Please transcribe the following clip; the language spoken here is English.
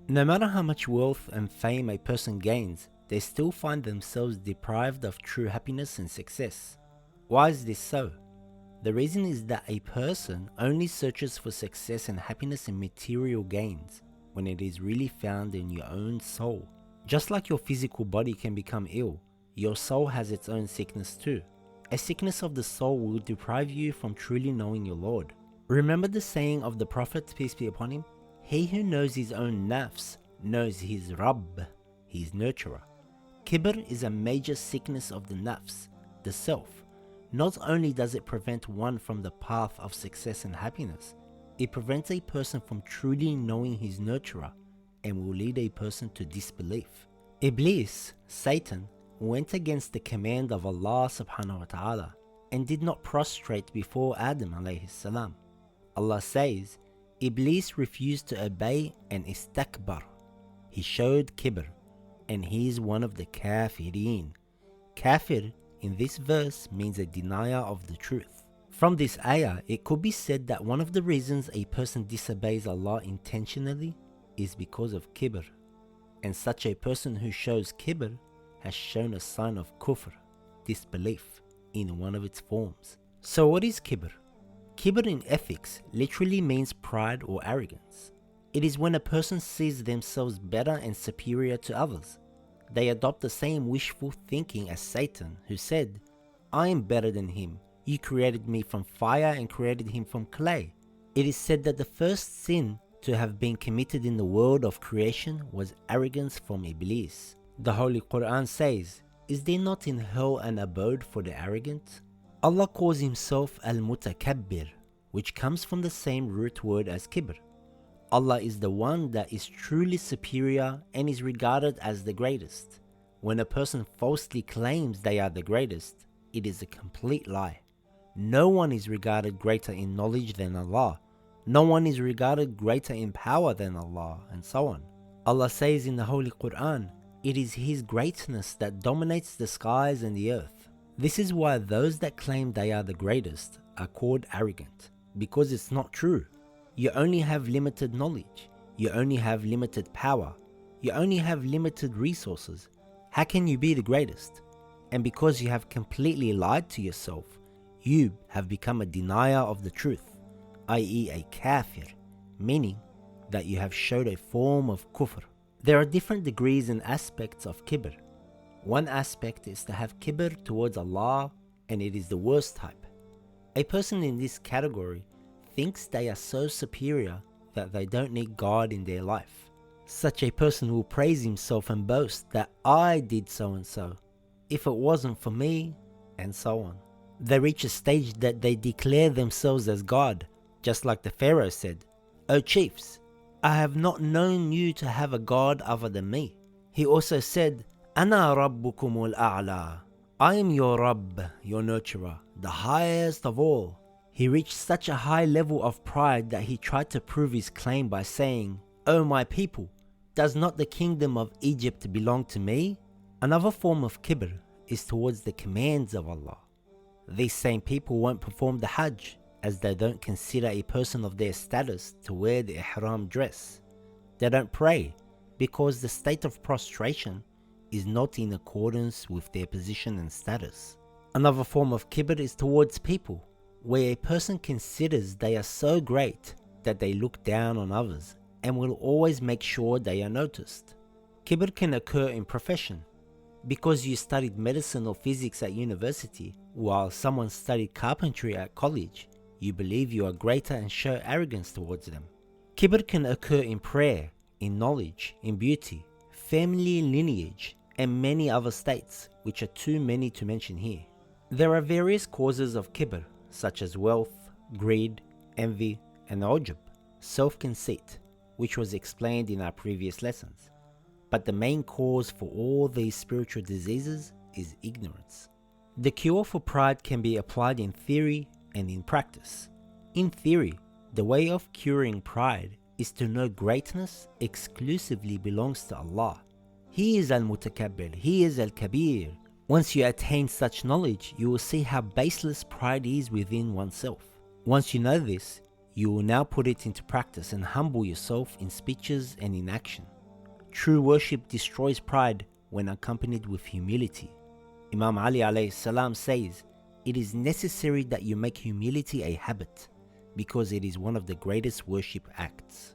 No matter how much wealth and fame a person gains, they still find themselves deprived of true happiness and success. Why is this so? The reason is that a person only searches for success and happiness in material gains when it is really found in your own soul. Just like your physical body can become ill, your soul has its own sickness too. A sickness of the soul will deprive you from truly knowing your Lord. Remember the saying of the Prophet, peace be upon him? He who knows his own nafs knows his Rabb, his nurturer. Kibr is a major sickness of the nafs, the self. Not only does it prevent one from the path of success and happiness, it prevents a person from truly knowing his nurturer and will lead a person to disbelief. Iblees, Satan, went against the command of Allah subhanahu wa ta'ala and did not prostrate before Adam alayhi salam. Allah says, Iblees refused to obey and istakbar. He showed Kibr, and he is one of the kafirin. Kafir in this verse means a denier of the truth. From this ayah, it could be said that one of the reasons a person disobeys Allah intentionally is because of Kibr, and such a person who shows Kibr has shown a sign of kufr, disbelief, in one of its forms. So what is Kibr? Kibr in ethics literally means pride or arrogance. It is when a person sees themselves better and superior to others. They adopt the same wishful thinking as Satan, who said, I am better than him. You created me from fire and created him from clay. It is said that the first sin to have been committed in the world of creation was arrogance from Iblees. The Holy Qur'an says, is there not in hell an abode for the arrogant? Allah calls himself Al-Mutakabbir, which comes from the same root word as Kibr. Allah is the one that is truly superior and is regarded as the greatest. When a person falsely claims they are the greatest, it is a complete lie. No one is regarded greater in knowledge than Allah. No one is regarded greater in power than Allah, and so on. Allah says in the Holy Qur'an, it is His greatness that dominates the skies and the earth. This is why those that claim they are the greatest are called arrogant, because it's not true. You only have limited knowledge. You only have limited power. You only have limited resources. How can you be the greatest? And because you have completely lied to yourself, you have become a denier of the truth, i.e. a kafir, meaning that you have showed a form of kufr. There are different degrees and aspects of kibr. One aspect is to have kibr towards Allah, and it is the worst type. A person in this category thinks they are so superior that they don't need God in their life. Such a person will praise himself and boast that I did so and so, if it wasn't for me, and so on. They reach a stage that they declare themselves as God, just like the Pharaoh said, O chiefs, I have not known you to have a God other than me. He also said, Ana Rabbukumul A'la, I am your Rabb, your nurturer, the highest of all. He reached such a high level of pride that he tried to prove his claim by saying, O my people, does not the kingdom of Egypt belong to me? Another form of kibr is towards the commands of Allah. These same people won't perform the Hajj, as they don't consider a person of their status to wear the ihram dress. They don't pray, because the state of prostration is not in accordance with their position and status. Another form of kibr is towards people, where a person considers they are so great that they look down on others and will always make sure they are noticed. Kibr can occur in profession. Because you studied medicine or physics at university, while someone studied carpentry at college, you believe you are greater and show arrogance towards them. Kibr can occur in prayer, in knowledge, in beauty, family lineage, and many other states, which are too many to mention here. There are various causes of kibr, such as wealth, greed, envy, and ujub, self-conceit, which was explained in our previous lessons. But the main cause for all these spiritual diseases is ignorance. The cure for pride can be applied in theory and in practice. In theory, the way of curing pride is to know greatness exclusively belongs to Allah. He is Al-Mutakabbir, He is Al-Kabir. Once you attain such knowledge, you will see how baseless pride is within oneself. Once you know this, you will now put it into practice and humble yourself in speeches and in action. True worship destroys pride when accompanied with humility. Imam ʿAlī alayhi salam says, "It is necessary that you make humility a habit, because it is one of the greatest worship acts."